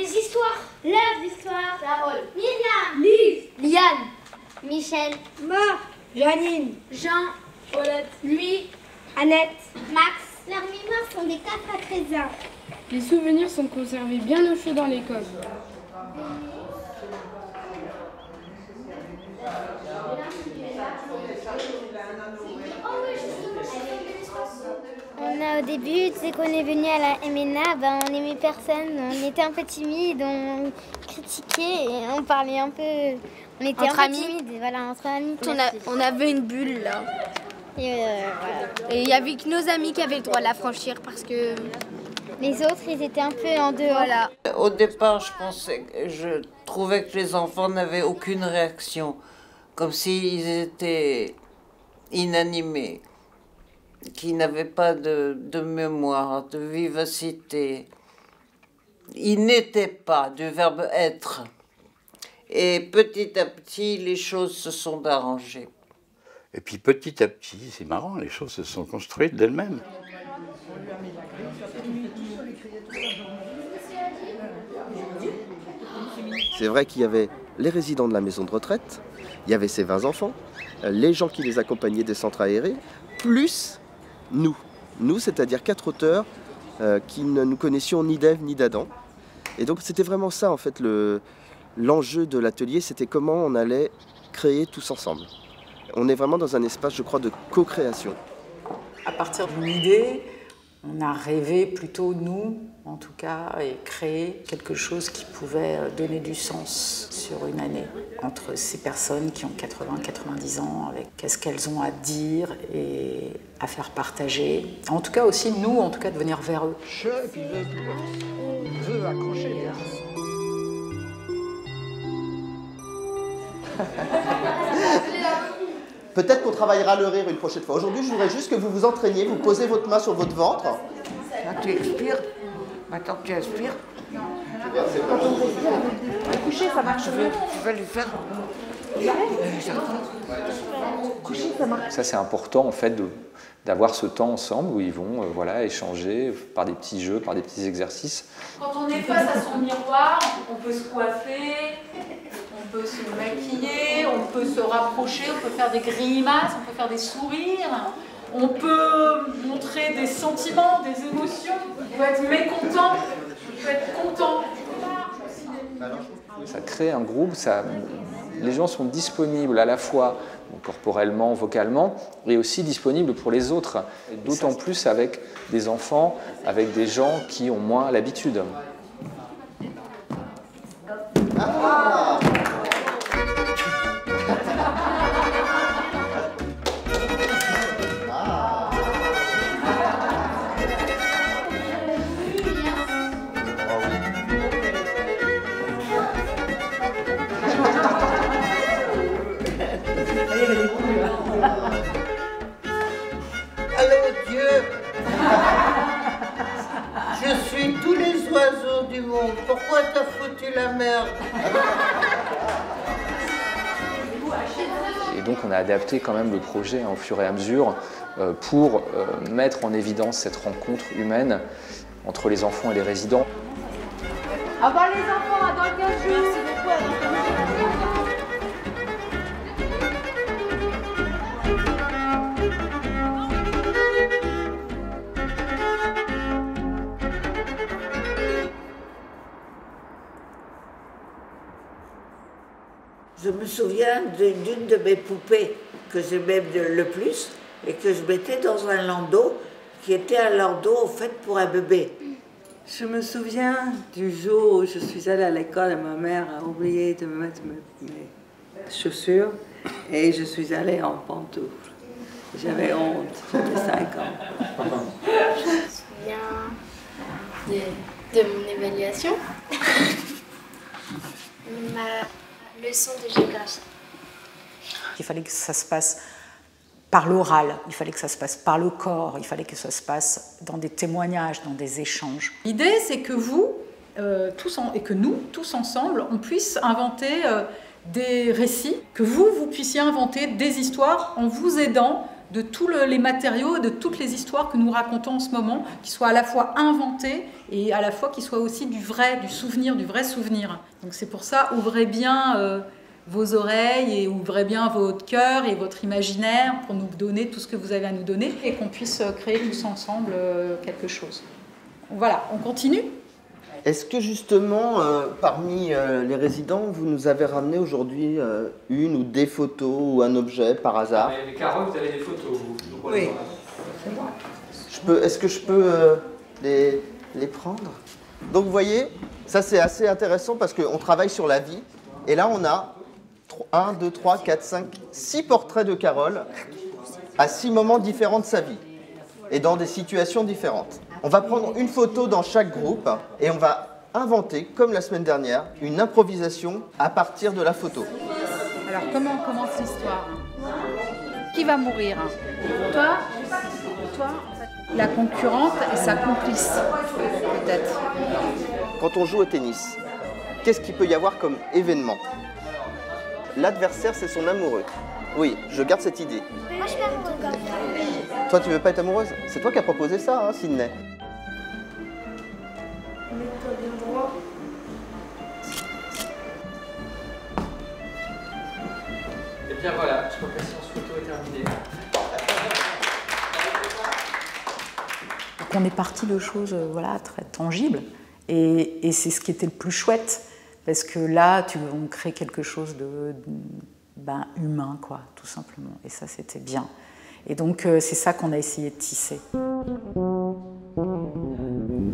des histoires. Leurs histoires. Carole. Myriam. Lise. Liane. Michel. Mar. Janine. Jean. Paulette. Louis. Annette. Max. Leurs mémoires sont des 4 à 13 ans. Les souvenirs sont conservés bien au chaud dans l'école. Au début, dès qu'on est venu à la MNA, on n'aimait personne, on était un peu timide, on critiquait et on parlait un peu. On était Entre un peu amis. timide, voilà, entre amis. On avait une bulle là. Et voilà. Et il y avait que nos amis qui avaient le droit de la franchir parce que. Les autres, ils étaient un peu en dehors. Voilà. Au départ, je trouvais que les enfants n'avaient aucune réaction, comme s'ils étaient inanimés, qu'ils n'avaient pas de mémoire, de vivacité. Ils n'étaient pas, du verbe être. Et petit à petit, les choses se sont arrangées. Et puis petit à petit, c'est marrant, les choses se sont construites d'elles-mêmes. C'est vrai qu'il y avait les résidents de la maison de retraite, il y avait ces 20 enfants, les gens qui les accompagnaient des centres aérés, plus nous. Nous, c'est-à-dire 4 auteurs qui ne nous connaissions ni d'Ève ni d'Adam. Et donc c'était vraiment ça, en fait, l'enjeu de l'atelier, c'était comment on allait créer tous ensemble. On est vraiment dans un espace, je crois, de co-création. À partir d'une idée, on a rêvé plutôt, nous, en tout cas, et créer quelque chose qui pouvait donner du sens sur une année entre ces personnes qui ont 80-90 ans, avec qu'est-ce qu'elles ont à dire et à faire partager. En tout cas aussi, nous, en tout cas, de venir vers eux. Et puis veut accrocher, bien. Peut-être qu'on travaillera le rire une prochaine fois. Aujourd'hui, je voudrais juste que vous vous entraîniez, vous posez votre main sur votre ventre. Là, tu expires. Maintenant que tu expires. Coucher, ça marche mieux. Tu vas lui faire. Coucher, ça marche. Ça, c'est important en fait d'avoir ce temps ensemble où ils vont voilà, échanger par des petits jeux, par des petits exercices. Quand on est face à son miroir, on peut se coiffer, on peut se maquiller, on peut se rapprocher, on peut faire des grimaces, on peut faire des sourires, on peut montrer des sentiments, des émotions, on peut être mécontent, on peut être content. Ça crée un groupe, les gens sont disponibles à la fois corporellement, vocalement, et aussi disponibles pour les autres. D'autant plus avec des enfants, avec des gens qui ont moins l'habitude. Allô Dieu, je suis tous les oiseaux du monde. Pourquoi t'as foutu la merde? Et donc on a adapté quand même le projet au fur et à mesure pour mettre en évidence cette rencontre humaine entre les enfants et les résidents. Au revoir les enfants, à dans 15 jours. Merci beaucoup, à dans 15 jours. Je me souviens d'une de mes poupées que j'aimais le plus et que je mettais dans un landau qui était un landau fait pour un bébé. Je me souviens du jour où je suis allée à l'école et ma mère a oublié de me mettre mes chaussures et je suis allée en pantoufles. J'avais honte, j'avais 5 ans. Je me souviens de mon évaluation. Ma leçon de géographie. Il fallait que ça se passe par l'oral, il fallait que ça se passe par le corps, il fallait que ça se passe dans des témoignages, dans des échanges. L'idée, c'est que vous, et que nous, tous ensemble, on puisse inventer des récits, que vous puissiez inventer des histoires en vous aidant de tous les matériaux, de toutes les histoires que nous racontons en ce moment, qui soient à la fois inventées et à la fois qui soient aussi du vrai souvenir. Donc c'est pour ça, ouvrez bien vos oreilles et ouvrez bien votre cœur et votre imaginaire pour nous donner tout ce que vous avez à nous donner et qu'on puisse créer tous ensemble quelque chose. Voilà, on continue. Est-ce que justement, parmi les résidents, vous nous avez ramené aujourd'hui une ou des photos ou un objet par hasard? Mais Carole, vous avez des photos, vous? Oui. Est-ce que je peux les prendre? Donc vous voyez, ça c'est assez intéressant parce qu'on travaille sur la vie. Et là on a 1, 2, 3, 4, 5, 6 portraits de Carole à 6 moments différents de sa vie et dans des situations différentes. On va prendre une photo dans chaque groupe et on va inventer, comme la semaine dernière, une improvisation à partir de la photo. Alors comment on commence l'histoire? Qui va mourir? Toi, la concurrente et sa complice, peut-être. Quand on joue au tennis, qu'est-ce qu'il peut y avoir comme événement? L'adversaire, c'est son amoureux. Oui, je garde cette idée. Moi, je suis amoureuse. Toi, tu veux pas être amoureuse? C'est toi qui as proposé ça, hein, Sydney? Et bien voilà, je crois que la séance photo est terminée. Donc on est parti de choses voilà, très tangibles et c'est ce qui était le plus chouette parce que là, on crée quelque chose de humain, quoi, tout simplement. Et ça, c'était bien. Et donc, c'est ça qu'on a essayé de tisser. On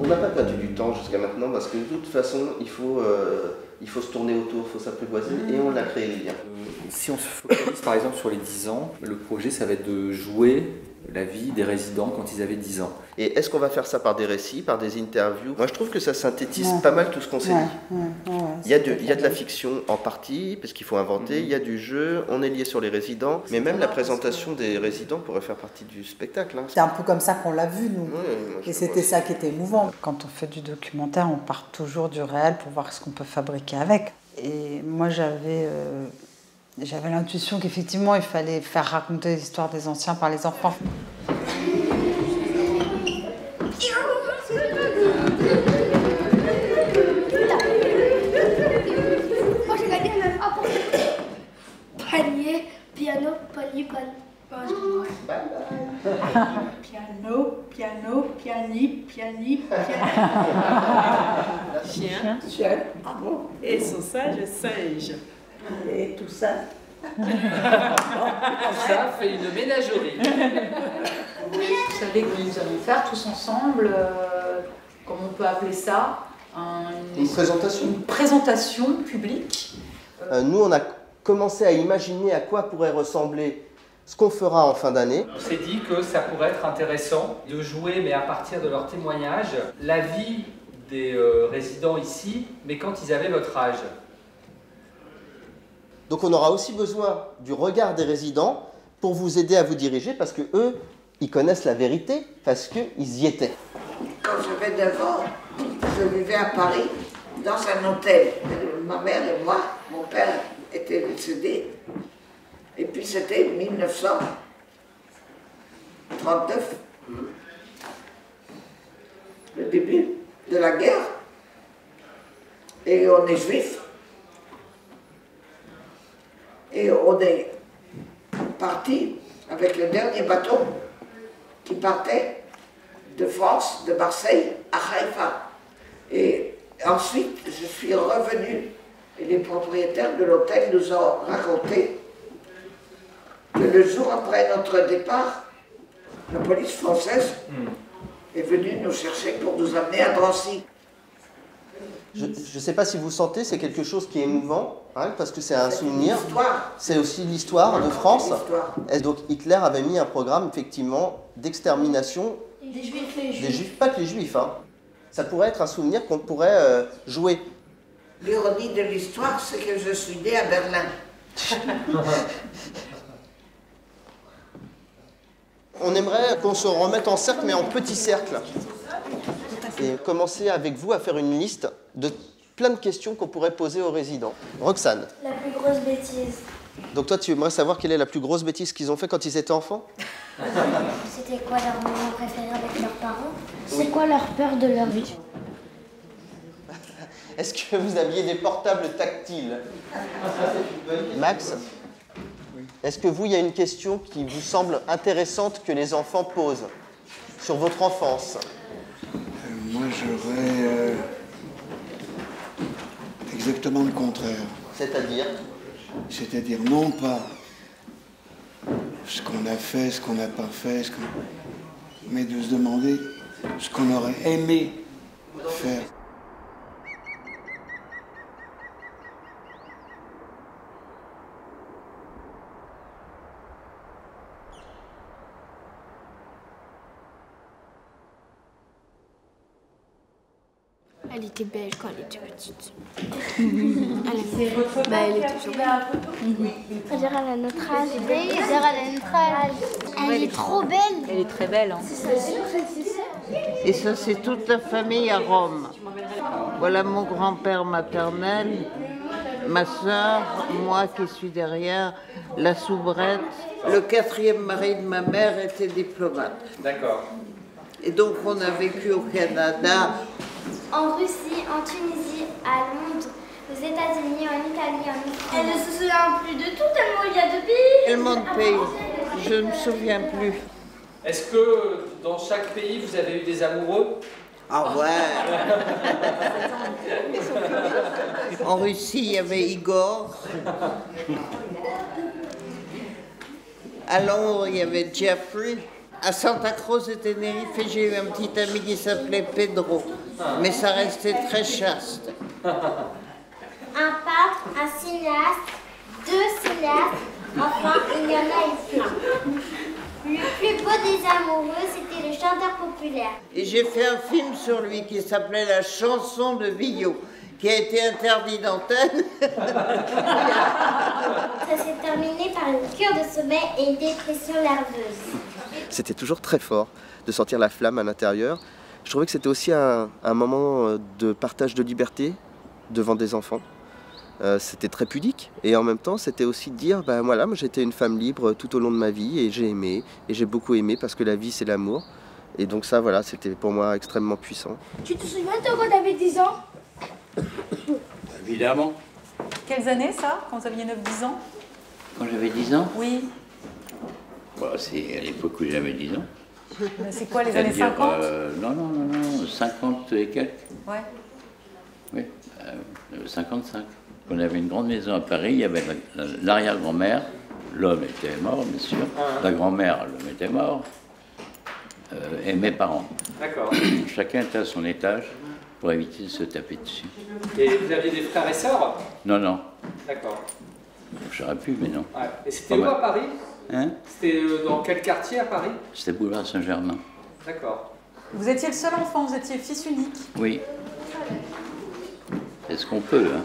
n'a pas perdu du temps jusqu'à maintenant parce que de toute façon, il faut se tourner autour, il faut s'apprivoiser et on a créé les liens. Si on se focalise par exemple sur les 10 ans, le projet ça va être de jouer la vie des résidents quand ils avaient 10 ans. Et est-ce qu'on va faire ça par des récits, par des interviews? Moi je trouve que ça synthétise pas mal tout ce qu'on s'est dit. Il y a de la fiction en partie, parce qu'il faut inventer, il y a du jeu, on est lié sur les résidents, mais même la présentation des résidents pourrait faire partie du spectacle. Hein. C'est un peu comme ça qu'on l'a vu, nous. Ouais, et c'était ça qui était émouvant. Quand on fait du documentaire, on part toujours du réel pour voir ce qu'on peut fabriquer avec. Et moi j'avais l'intuition qu'effectivement il fallait faire raconter l'histoire des anciens par les enfants. Panier, piano, panier, Piano, piano, piani, piani, piani. Chien, chien, et son sage singe. Et tout ça. Ça fait une ménagerie. Vous savez que nous allons faire tous ensemble, comment on peut appeler ça, une présentation. Une présentation publique. Nous, on a commencé à imaginer à quoi pourrait ressembler ce qu'on fera en fin d'année. On s'est dit que ça pourrait être intéressant de jouer, mais à partir de leurs témoignages, la vie des résidents ici, mais quand ils avaient votre âge. Donc on aura aussi besoin du regard des résidents pour vous aider à vous diriger, parce que eux, ils connaissent la vérité, parce qu'ils y étaient. Quand j'avais 9 ans, je vivais à Paris, dans un hôtel. Ma mère et moi, mon père était décédé. Et puis c'était 1939, le début de la guerre. Et on est juif. Et on est parti avec le dernier bateau qui partait de France, de Marseille à Haïfa. Et ensuite, je suis revenue et les propriétaires de l'hôtel nous ont raconté que le jour après notre départ, la police française est venue nous chercher pour nous amener à Drancy. Je ne sais pas si vous sentez, c'est quelque chose qui est émouvant, hein, parce que c'est un souvenir. C'est aussi l'histoire de France. Et donc Hitler avait mis un programme, effectivement, d'extermination des juifs, des juifs, pas que les juifs. Hein. Ça pourrait être un souvenir qu'on pourrait jouer. L'ironie de l'histoire, c'est que je suis née à Berlin. On aimerait qu'on se remette en cercle, mais en petits cercles. Et commencer avec vous à faire une liste de plein de questions qu'on pourrait poser aux résidents. Roxane. La plus grosse bêtise. Donc toi, tu aimerais savoir quelle est la plus grosse bêtise qu'ils ont fait quand ils étaient enfants? C'était quoi leur moment préféré avec leurs parents? C'est quoi leur peur de leur vie? Est-ce que vous aviez des portables tactiles? Max? Est-ce que vous, il y a une question qui vous semble intéressante que les enfants posent sur votre enfance? Moi, j'aurais exactement le contraire. C'est-à-dire? C'est-à-dire non pas ce qu'on a fait, ce qu'on n'a pas fait, mais de se demander ce qu'on aurait aimé faire. Elle était belle quand elle était petite. Elle est toujours belle. On dirait elle a notre âge. Oui, on dirait elle a notre âge. Elle est trop belle. Elle est très belle. Hein. Et ça, c'est toute la famille à Rome. Voilà mon grand-père maternel, ma sœur, moi qui suis derrière, la soubrette. Le 4e mari de ma mère était diplomate. D'accord. Et donc on a vécu au Canada. En Russie, en Tunisie, à Londres, aux États-Unis, en Italie, en Israël. Elle ne se souvient plus de tout tellement il y a de pays. Tellement de pays, je ne me souviens plus. Est-ce que dans chaque pays, vous avez eu des amoureux? Ah ouais. En Russie, il y avait Igor. À Londres, il y avait Jeffrey. À Santa Cruz et Tenerife, j'ai eu un petit ami qui s'appelait Pedro. Mais ça restait très chaste. Un peintre, un cinéaste, 2 cinéastes, enfin il y en a eu plein. Le plus beau des amoureux, c'était le chanteur populaire. Et j'ai fait un film sur lui qui s'appelait La chanson de Villot, qui a été interdit d'antenne. Ça s'est terminé par une cure de sommeil et une dépression nerveuse. C'était toujours très fort de sentir la flamme à l'intérieur. Je trouvais que c'était aussi un moment de partage de liberté devant des enfants. C'était très pudique et en même temps c'était aussi de dire ben voilà, moi j'étais une femme libre tout au long de ma vie et j'ai aimé et j'ai beaucoup aimé parce que la vie c'est l'amour et donc ça voilà, c'était pour moi extrêmement puissant. Tu te souviens de quand t'avais 10 ans? Évidemment. Quelles années ça, quand vous aviez 9-10 ans? Quand j'avais 10 ans? Oui. Bah, c'est à l'époque où j'avais 10 ans. C'est quoi, les années 50? Non, 50 et quelques. Ouais. Oui, 55. On avait une grande maison à Paris, il y avait l'arrière-grand-mère, l'homme était mort, bien sûr, la grand-mère, l'homme était mort, et mes parents. D'accord. Chacun était à son étage pour éviter de se taper dessus. Et vous aviez des frères et sœurs? Non, non. D'accord. J'aurais pu, mais non. Ouais. Et c'était où à Paris? Hein? C'était dans quel quartier à Paris? C'était boulevard Saint-Germain. D'accord. Vous étiez le seul enfant, vous étiez fils unique? Oui. C'est ce qu'on peut, hein.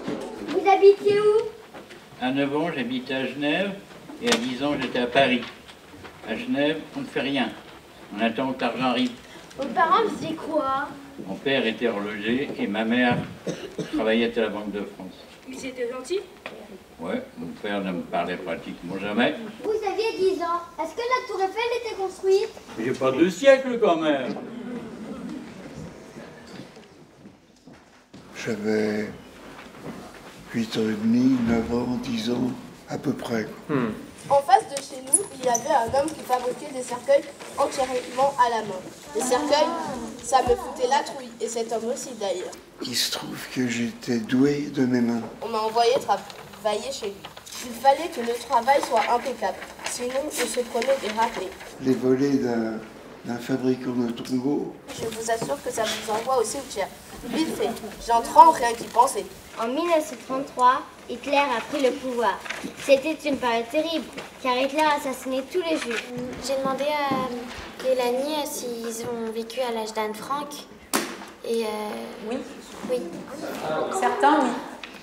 Vous habitiez où? À 9 ans, j'habitais à Genève, et à 10 ans, j'étais à Paris. À Genève, on ne fait rien. On attend que l'argent arrive. Vos parents faisaient quoi? Mon père était horloger et ma mère travaillait à la Banque de France. Ils étaient gentils? Ouais, mon père ne me parlait pratiquement jamais. Vous aviez 10 ans. Est-ce que la tour Eiffel était construite? J'ai pas 2 siècles quand même. J'avais 8 ans et demi, 9 ans, 10 ans, à peu près. En face de chez nous, il y avait un homme qui fabriquait des cercueils entièrement à la main. Les cercueils, ça me foutait la trouille, et cet homme aussi d'ailleurs. Il se trouve que j'étais doué de mes mains. On m'a envoyé travailler chez lui. Il fallait que le travail soit impeccable, sinon on se prenait des râtées. Les volets d'un fabricant de tombeaux. Je vous assure que ça vous envoie au cimetière. Vite fait, j'en tremble rien qu'y penser. En 1933, Hitler a pris le pouvoir. C'était une période terrible, car Hitler assassinait tous les juifs. J'ai demandé à Mélanie s'ils ont vécu à l'âge d'Anne Frank. Et oui. Oui. Certains, oui.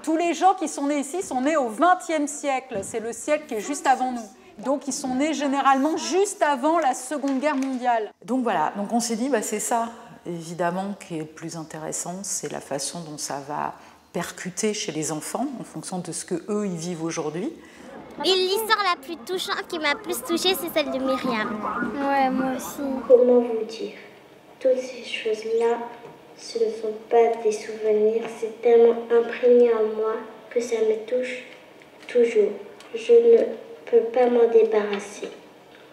Tous les gens qui sont nés ici sont nés au XXe siècle. C'est le siècle qui est juste avant nous. Donc ils sont nés généralement juste avant la Seconde Guerre mondiale. Donc voilà, donc on s'est dit, bah, c'est ça, évidemment, qui est le plus intéressant, c'est la façon dont ça va percuter chez les enfants, en fonction de ce qu'eux, ils vivent aujourd'hui. Et l'histoire la plus touchante qui m'a plus touchée, c'est celle de Myriam. Ouais, moi aussi. Comment vous dire? Toutes ces choses-là, ce ne sont pas des souvenirs, c'est tellement imprégné en moi que ça me touche toujours. Je ne peux pas m'en débarrasser.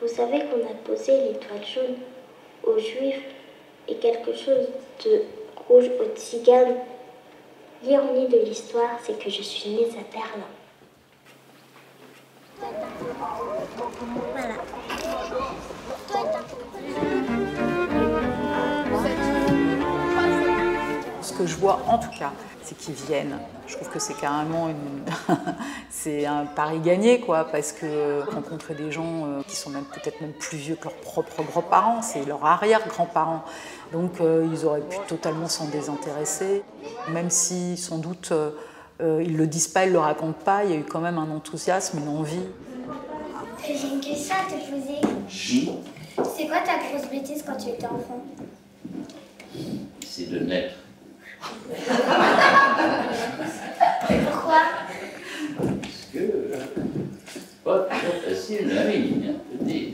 Vous savez qu'on a posé l'étoile jaune aux Juifs et quelque chose de rouge aux Tziganes. L'ironie de l'histoire, c'est que je suis née à Berlin. Voilà. Ce que je vois en tout cas, c'est qu'ils viennent. Je trouve que c'est carrément c'est un pari gagné, quoi, parce que rencontrer des gens qui sont peut-être même plus vieux que leurs propres grands-parents, c'est leurs arrière-grands-parents. Donc ils auraient pu totalement s'en désintéresser, même si sans doute ils le disent pas, ils le racontent pas. Il y a eu quand même un enthousiasme, une envie. J'ai une question à te poser. C'est quoi ta grosse bêtise quand tu étais enfant? C'est de naître. Pourquoi? Parce que c'est pas toujours facile la vie, hein, je veux dire.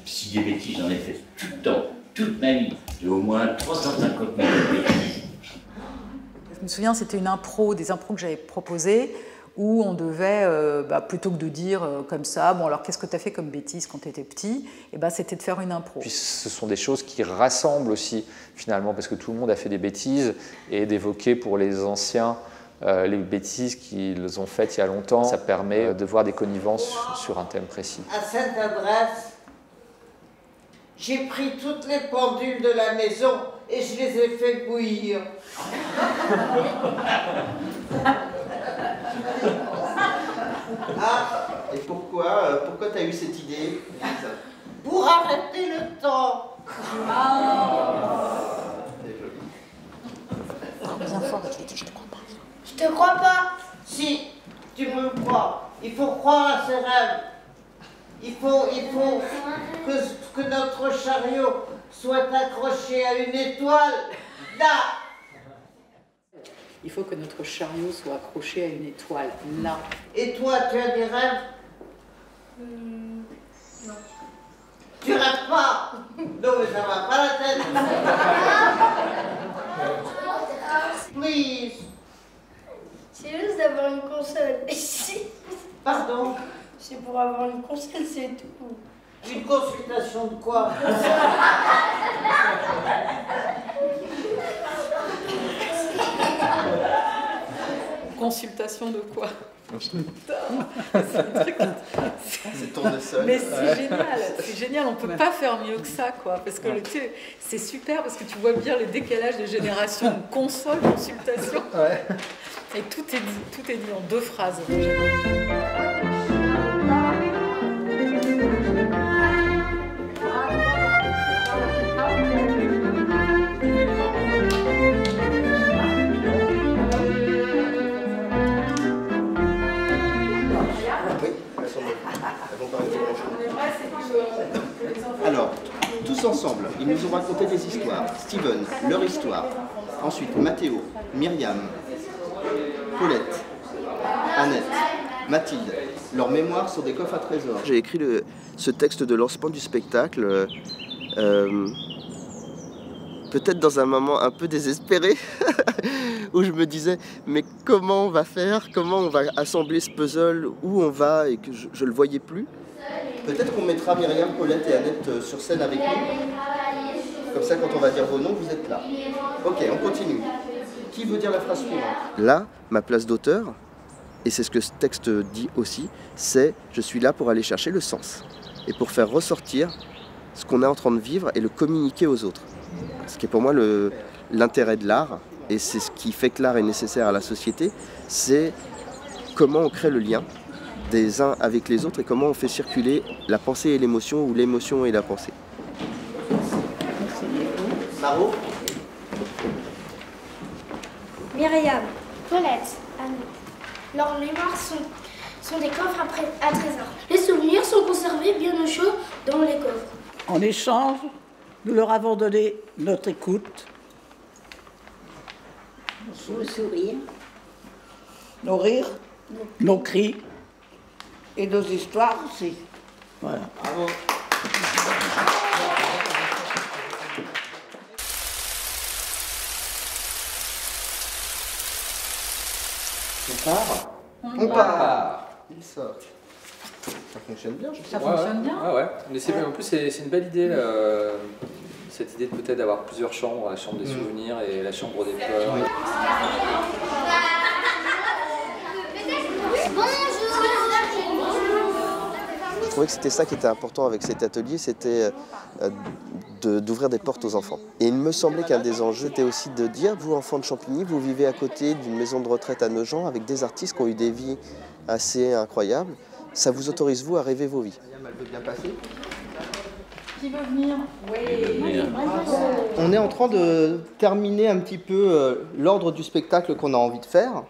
Si des bêtises, j'en ai fait tout le temps, toute ma vie. J'ai au moins 350 000 bêtises. Je me souviens, c'était des impros que j'avais proposées où on devait, plutôt que de dire comme ça, bon alors qu'est-ce que tu as fait comme bêtise quand tu étais petit, et c'était de faire une impro. Puis ce sont des choses qui rassemblent aussi finalement, parce que tout le monde a fait des bêtises, et d'évoquer pour les anciens les bêtises qu'ils ont faites il y a longtemps, ça permet de voir des connivences sur un thème précis. À cette adresse, j'ai pris toutes les pendules de la maison et je les ai fait bouillir. Ah, et pourquoi tu as eu cette idée? Pour arrêter le temps. Bien fort, je te crois pas. Je te crois pas. Si, tu me crois. Il faut croire à ses rêves. Il faut que notre chariot soit accroché à une étoile. Là. Il faut que notre chariot soit accroché à une étoile, là. Et toi, tu as des rêves? Non. Tu rêves pas? Non, mais ça va pas la tête. Please. C'est juste d'avoir une console. Pardon? C'est pour avoir une console, c'est tout. Une consultation de quoi? Consultation de quoi? C'est tournesol. Mais c'est génial, on peut pas faire mieux que ça, quoi, parce que c'est super, parce que tu vois bien le décalage des générations, console, consultation, ouais. Et tout est dit en 2 phrases. Alors, tous ensemble, ils nous ont raconté des histoires. Steven, leur histoire. Ensuite, Mathéo, Myriam, Paulette, Annette, Mathilde. Leurs mémoires sont des coffres à trésors. J'ai écrit ce texte de lancement du spectacle, peut-être dans un moment un peu désespéré, où je me disais, mais comment on va faire? Comment on va assembler ce puzzle? Où on va? Et que je ne le voyais plus. Peut-être qu'on mettra Myriam, Paulette et Annette sur scène avec nous. Comme ça, quand on va dire vos noms, vous êtes là. Ok, on continue. Qui veut dire la phrase suivante? Là, ma place d'auteur, et c'est ce que ce texte dit aussi, c'est « je suis là pour aller chercher le sens » et pour faire ressortir ce qu'on est en train de vivre et le communiquer aux autres. Ce qui est pour moi l'intérêt de l'art, et c'est ce qui fait que l'art est nécessaire à la société, c'est comment on crée le lien des uns avec les autres et comment on fait circuler la pensée et l'émotion ou l'émotion et la pensée. Maro? Myriam, Paulette, Anne. Leurs mémoires sont des coffres à trésors. Les souvenirs sont conservés bien au chaud dans les coffres. En échange, nous leur avons donné notre écoute, Nos sourires, nos rires, nos cris, Et nos histoires aussi. Voilà. Bravo. On part. On part. Il sort. Ça fonctionne bien, je sais. Ça fonctionne bien. Ouais. Mais en plus, c'est une belle idée, cette idée de peut-être d'avoir plusieurs chambres, la chambre des souvenirs et la chambre des pleurs. Je trouvais que c'était ça qui était important avec cet atelier, c'était d'ouvrir des portes aux enfants. Et il me semblait qu'un des enjeux était aussi de dire, vous enfants de Champigny, vous vivez à côté d'une maison de retraite à Nogent avec des artistes qui ont eu des vies assez incroyables. Ça vous autorise, vous, à rêver vos vies. Elle veut bien passer. Qui veut venir? Oui. On est en train de terminer un petit peu l'ordre du spectacle qu'on a envie de faire.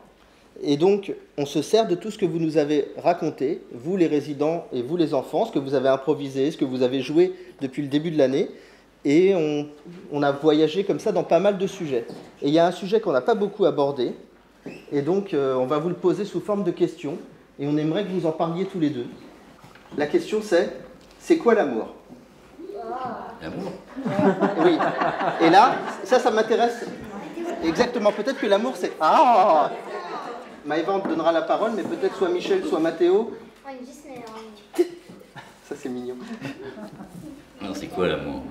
Et donc, on se sert de tout ce que vous nous avez raconté, vous les résidents et vous les enfants, ce que vous avez improvisé, ce que vous avez joué depuis le début de l'année. Et on a voyagé comme ça dans pas mal de sujets. Et il y a un sujet qu'on n'a pas beaucoup abordé. Et donc, on va vous le poser sous forme de questions. Et on aimerait que vous en parliez tous les deux. La question c'est quoi l'amour? L'amour? Oui. Et là, ça m'intéresse. Exactement. Peut-être que l'amour, c'est... Ah! Maëva, on te donnera la parole, mais peut-être soit Michel, soit Mathéo. Ça, c'est mignon. Non, c'est quoi l'amour?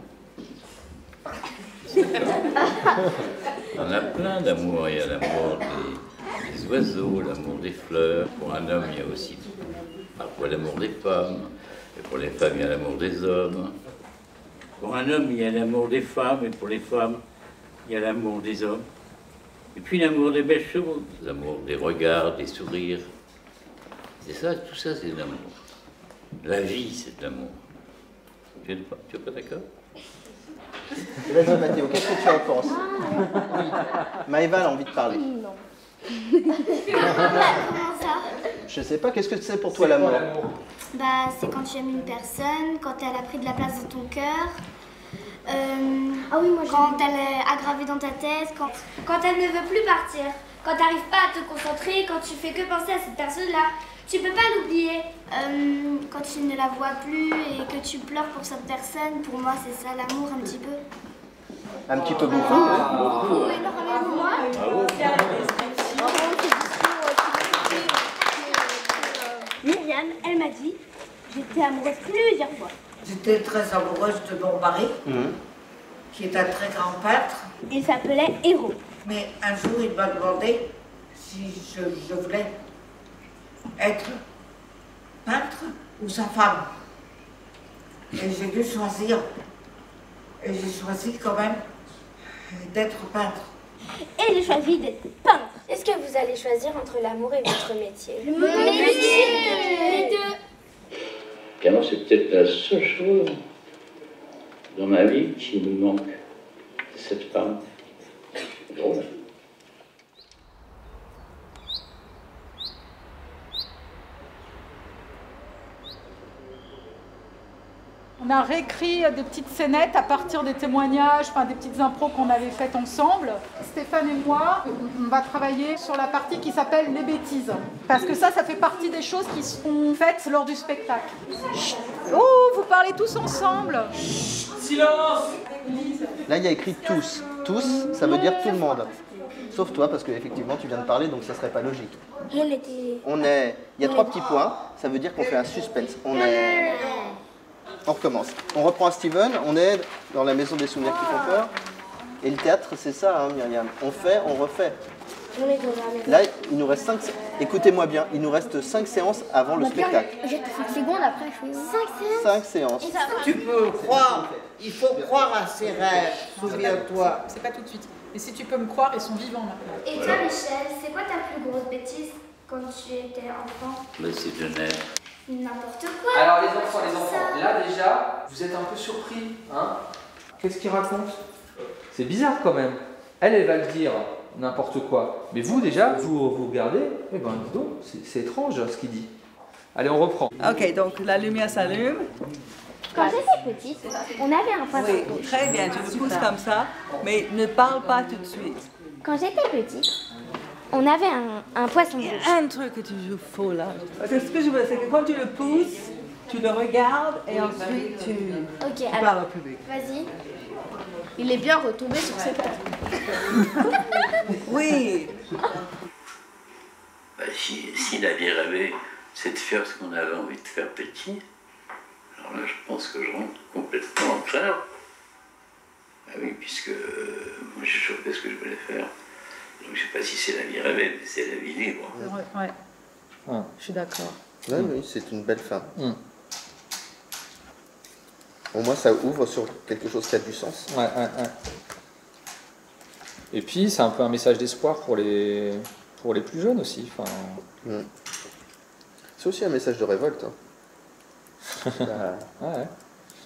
On a plein d'amour. Il y a l'amour des oiseaux, l'amour des fleurs. Pour un homme, il y a aussi parfois l'amour des femmes. Et pour les femmes, il y a l'amour des hommes. Pour un homme, il y a l'amour des femmes. Et pour les femmes, il y a l'amour des hommes. Et puis l'amour des belles choses, l'amour des regards, des sourires. C'est ça, tout ça, c'est de l'amour. La vie, c'est de l'amour. Tu es pas d'accord? Vas-y Mathéo, qu'est-ce que tu en penses? Oui. Maëva a envie de parler. Non. Comment ça? Je sais pas, qu'est-ce que c'est pour toi l'amour? Bah, c'est quand tu aimes une personne, quand elle a pris de la place dans ton cœur. Quand elle est aggravée dans ta tête, quand elle ne veut plus partir, quand tu n'arrives pas à te concentrer, quand tu fais que penser à cette personne-là, tu peux pas l'oublier. Quand tu ne la vois plus et que tu pleures pour cette personne, pour moi c'est ça l'amour un petit peu. Un petit peu beaucoup. Oui, énormément. Myriam, elle m'a dit, j'étais amoureuse plusieurs fois. J'étais très amoureuse de mon mari, qui est un très grand peintre. Il s'appelait Héros. Mais un jour, il m'a demandé si je voulais être peintre ou sa femme. Et j'ai dû choisir. Et j'ai choisi quand même d'être peintre. Et j'ai choisi d'être peintre. Est-ce que vous allez choisir entre l'amour et votre métier? Les deux. Car moi, c'est peut-être la seule chose dans ma vie qui me manque. C'est cette femme. Drôle. On a réécrit des petites scénettes à partir des témoignages, enfin des petites impros qu'on avait faites ensemble. Stéphane et moi, on va travailler sur la partie qui s'appelle les bêtises. Parce que ça fait partie des choses qui seront faites lors du spectacle. Oh, vous parlez tous ensemble. Silence. Là, il y a écrit tous. Tous, ça veut dire tout le monde. Sauf toi, parce qu'effectivement, tu viens de parler, donc ça serait pas logique. Il y a 3 petits points, ça veut dire qu'on fait un suspense. On recommence. On reprend à Steven, on est dans la maison des souvenirs qui font peur. Et le théâtre, c'est ça, hein, Myriam. On fait, on refait. Là, il nous reste 5... Écoutez-moi bien, il nous reste 5 séances avant le spectacle. J'ai 5 secondes après, je fais 5 séances. Tu peux croire, il faut croire à ses rêves, souviens-toi. C'est pas tout de suite. Mais si tu peux me croire, ils sont vivants maintenant. Et toi, Michel, c'est quoi ta plus grosse bêtise quand tu étais enfant? C'est de naître. N'importe quoi. Alors les enfants, là déjà, vous êtes un peu surpris, hein? Qu'est-ce qu'il raconte? C'est bizarre quand même. Elle va le dire, n'importe quoi. Mais vous déjà, vous regardez, eh ben dis donc, c'est étrange ce qu'il dit. Allez, on reprend. Ok, donc la lumière s'allume. Quand j'étais petite, on avait un poisson Oui, rouge. très bien, tu le pousses comme ça, mais ne parle pas tout de suite. Quand j'étais petite, On avait un poisson rouge. Il y a un truc que tu joues faux là. Parce que ce que je veux, c'est que quand tu le pousses, tu le regardes et ensuite tu parles au public. Vas-y. Il est bien retombé sur ses pattes. Oui. Si la vie rêvée, c'est de faire ce qu'on avait envie de faire petit, alors là, je pense que je rentre complètement en clair. Ah oui, puisque moi, j'ai chopé ce que je voulais faire. Donc, je ne sais pas si c'est la vie rêvée, mais c'est la vie libre. Ouais. Je suis d'accord. Ouais, oui, c'est une belle fin. Au moins, ça ouvre sur quelque chose qui a du sens. Ouais. Et puis, c'est un peu un message d'espoir pour les plus jeunes aussi. Enfin... C'est aussi un message de révolte. Ouais.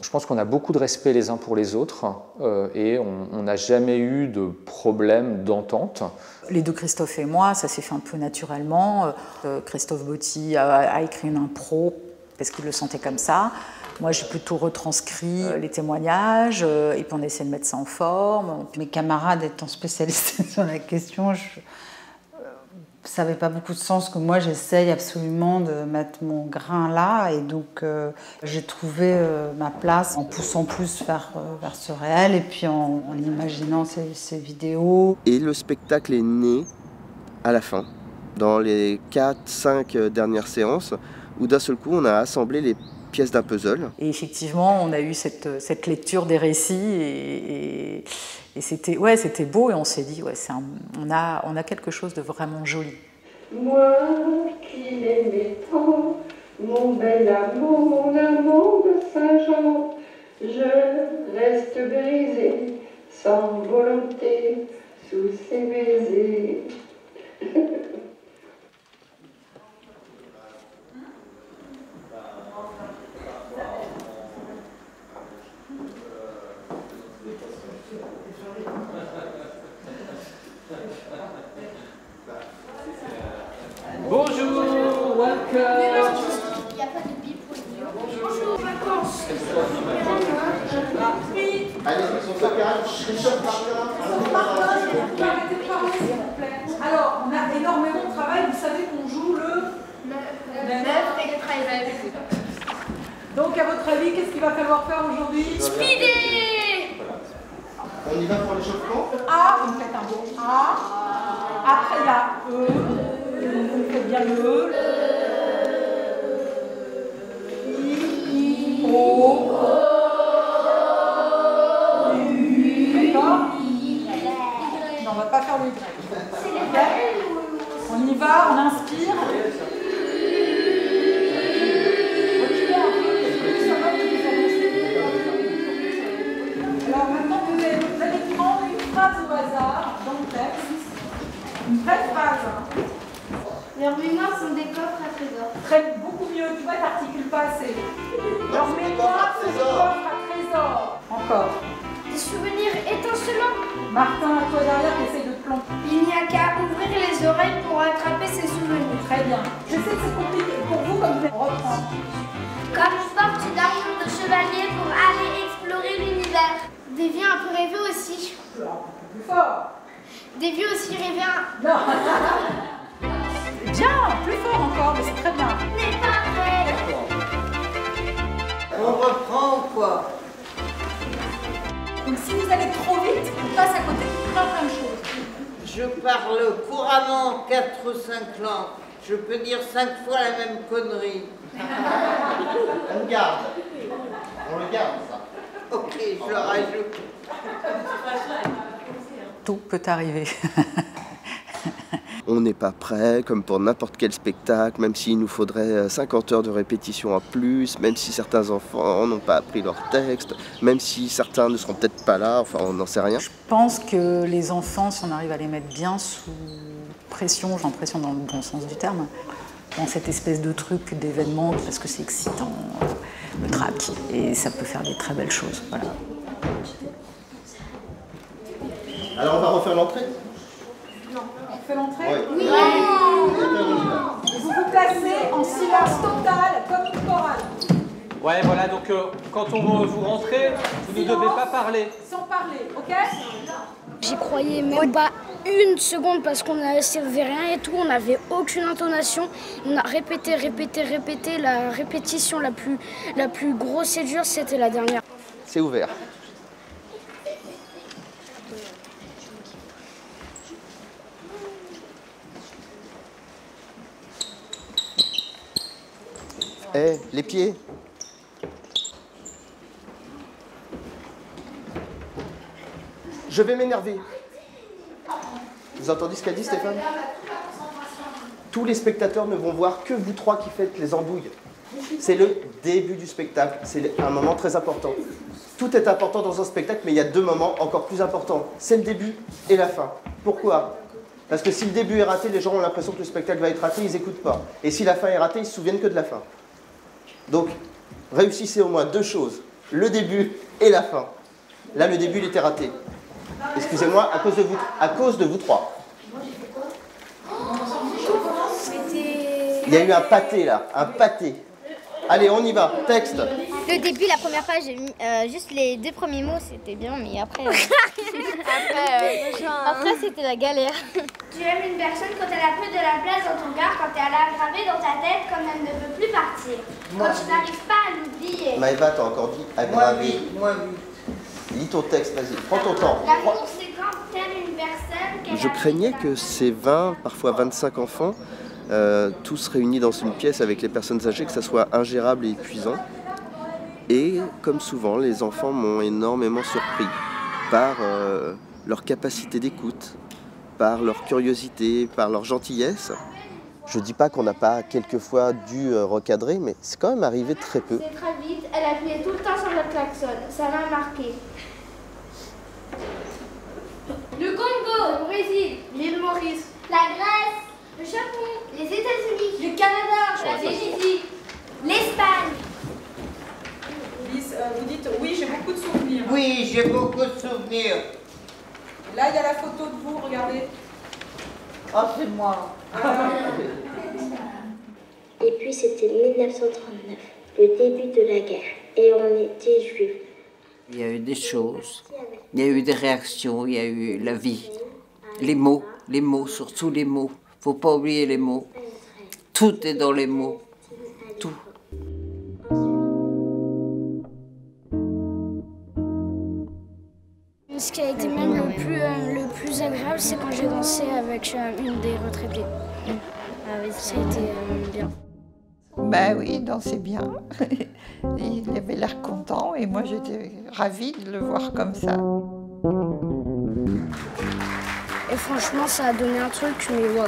Je pense qu'on a beaucoup de respect les uns pour les autres et on n'a jamais eu de problème d'entente. Les deux, Christophe et moi, ça s'est fait un peu naturellement. Christophe Botti a écrit une impro parce qu'il le sentait comme ça. Moi, j'ai plutôt retranscrit les témoignages et puis on essaie de mettre ça en forme. Mes camarades étant spécialistes sur la question, ça n'avait pas beaucoup de sens que moi j'essaye absolument de mettre mon grain là et donc j'ai trouvé ma place en poussant plus vers ce réel et puis en imaginant ces vidéos. Et le spectacle est né à la fin, dans les 4-5 dernières séances, où d'un seul coup on a assemblé les pièces d'un puzzle. Et effectivement, on a eu cette lecture des récits et c'était beau et on s'est dit, on a quelque chose de vraiment joli. Moi qui l'aimais tant, mon bel amour, l'amour de Saint-Jean, je reste brisée, sans volonté, sous ses baisers. Bonjour, welcome. Il n'y a pas de bip pour dire. Bonjour, vacances. Allez, on se calme. Alors, on a énormément de travail. Vous savez qu'on joue le 9 et le travail. Donc, à votre avis, qu'est-ce qu'il va falloir faire aujourd'hui? Speeder. On y va pour l'échauffement. A, vous me faites un bon A. Après, il y a E. Vous faites bien le E. I, O. D'accord? Non, on va pas faire le Y. On y va, on inspire. Alors maintenant, vous allez prendre une phrase au hasard dans le texte. Une vraie phrase. Leurs mémoires sont des coffres à trésors. Très beaucoup mieux, tu vois, t'articules pas assez. Leurs mémoires sont des coffres à trésors. Encore. Des souvenirs étincelants. Martin, toi derrière, essaye de te planter. Il n'y a qu'à ouvrir les oreilles pour attraper ses souvenirs. Très bien. Je sais que c'est compliqué pour vous, comme vous reprendre. Comme porte d'armure de chevalier pour aller explorer l'univers. Des vieux un peu rêveux aussi. Plus fort. Des vieux aussi rêvés. Non. Bien, plus fort encore, mais c'est très bien. N'est pas vrai. On reprend ou quoi? Donc si vous allez trop vite, on passe à côté de plein de choses. Je parle couramment 4 ou 5 langues. Je peux dire 5 fois la même connerie. On garde. On le garde, ça. Ok, je le rajoute. Tout peut arriver. On n'est pas prêt, comme pour n'importe quel spectacle, même s'il nous faudrait 50 heures de répétition en plus, même si certains enfants n'ont pas appris leur texte, même si certains ne seront peut-être pas là, enfin on n'en sait rien. Je pense que les enfants, si on arrive à les mettre bien sous pression, j'ai l'impression dans le bon sens du terme, dans cette espèce de truc d'événement, parce que c'est excitant, le trac, et ça peut faire des très belles choses. Voilà. Alors on va refaire l'entrée? On fait l'entrée? Oui. Vous vous placez en silence total, comme une chorale. Ouais, voilà, donc quand vous rentrez, vous ne devez pas parler. Sans parler, ok? J'y croyais même pas. 1 seconde parce qu'on ne savait rien et tout, on n'avait aucune intonation. On a répété. La répétition la plus grosse et dure, c'était la dernière. C'est ouvert. Eh, les pieds. Je vais m'énerver. Vous entendez ce qu'a dit Stéphane? Tous les spectateurs ne vont voir que vous trois qui faites les andouilles. C'est le début du spectacle, c'est un moment très important. Tout est important dans un spectacle, mais il y a 2 moments encore plus importants. C'est le début et la fin. Pourquoi? Parce que si le début est raté, les gens ont l'impression que le spectacle va être raté, ils n'écoutent pas. Et si la fin est ratée, ils ne se souviennent que de la fin. Donc, réussissez au moins 2 choses, le début et la fin. Là, le début, il était raté. Excusez-moi, à cause de vous trois. Il y a eu un pâté là, un pâté. Allez, on y va, texte. Le début, la première page, j'ai mis juste les 2 premiers mots, c'était bien, mais après... après, c'était la galère. Tu aimes une personne quand elle a peu de la place dans ton cœur, quand elle a gravé dans ta tête comme elle ne veut plus partir. Quand tu n'arrives pas à l'oublier. Maëva, t'as encore dit aggraver. Moi, oui. Lis ton texte, vas-y, prends ton temps. L'amour, c'est quand t'aimes une personne qu'elle Je craignais que ces 20, parfois 25 enfants, tous réunis dans une pièce avec les personnes âgées, que ça soit ingérable et épuisant. Et comme souvent, les enfants m'ont énormément surpris par leur capacité d'écoute, par leur curiosité, par leur gentillesse. Je ne dis pas qu'on n'a pas quelquefois dû recadrer, mais c'est quand même arrivé très peu. C'est très vite, elle appuyait tout le temps sur le klaxon. Ça m'a marqué. Le Congo, le Brésil, l'île Maurice, la Grèce, le Japon, les États-Unis, le Canada, la Tunisie, l'Espagne. Vous dites oui, j'ai beaucoup de souvenirs. Oui, j'ai beaucoup de souvenirs. Là, il y a la photo de vous, regardez. Oh, c'est moi. Et puis c'était 1939, le début de la guerre, et on était juifs. Il y a eu des choses, il y a eu des réactions, il y a eu la vie. Les mots, surtout les mots. Faut pas oublier les mots. Tout est dans les mots. Tout. Ce qui a été même le plus agréable, c'est quand j'ai dansé avec une des retraitées. Ah oui, ça a été bien. Ben oui, il dansait bien. Il avait l'air content et moi j'étais ravie de le voir comme ça. Et franchement, ça a donné un truc, mais waouh.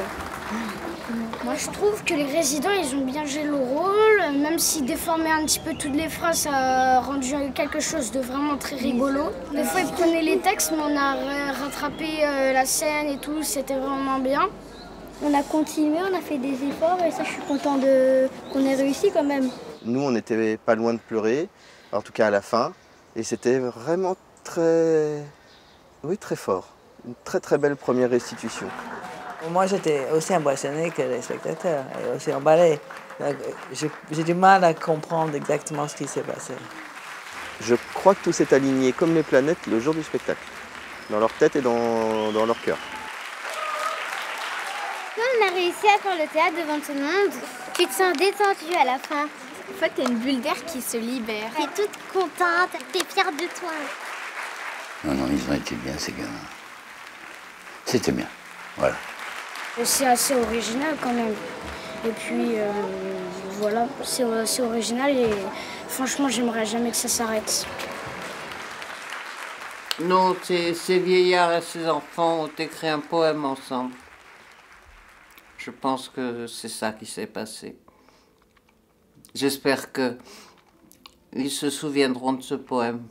Moi, je trouve que les résidents, ils ont bien joué le rôle, même s'ils déformaient un petit peu toutes les phrases, ça a rendu quelque chose de vraiment très rigolo. Des fois, ils prenaient les textes, mais on a rattrapé la scène et tout, c'était vraiment bien. On a continué, on a fait des efforts et ça, je suis contente qu'on ait réussi quand même. Nous, on n'était pas loin de pleurer, en tout cas à la fin, et c'était vraiment très fort. Une très très belle première restitution. Moi, j'étais aussi impressionnée que les spectateurs, et aussi emballée. J'ai du mal à comprendre exactement ce qui s'est passé. Je crois que tout s'est aligné comme les planètes le jour du spectacle, dans leur tête et dans leur cœur. On a réussi à faire le théâtre devant tout le monde. Tu te sens détendue à la fin. En fait, t'as une bulle d'air qui se libère. T'es toute contente, t'es fière de toi. Non, ils ont été bien, ces gamins. C'était bien, voilà. C'est assez original quand même. Et puis, voilà, c'est original et franchement, j'aimerais jamais que ça s'arrête. Non, ces vieillards et ces enfants ont écrit un poème ensemble. Je pense que c'est ça qui s'est passé. J'espère qu'ils se souviendront de ce poème.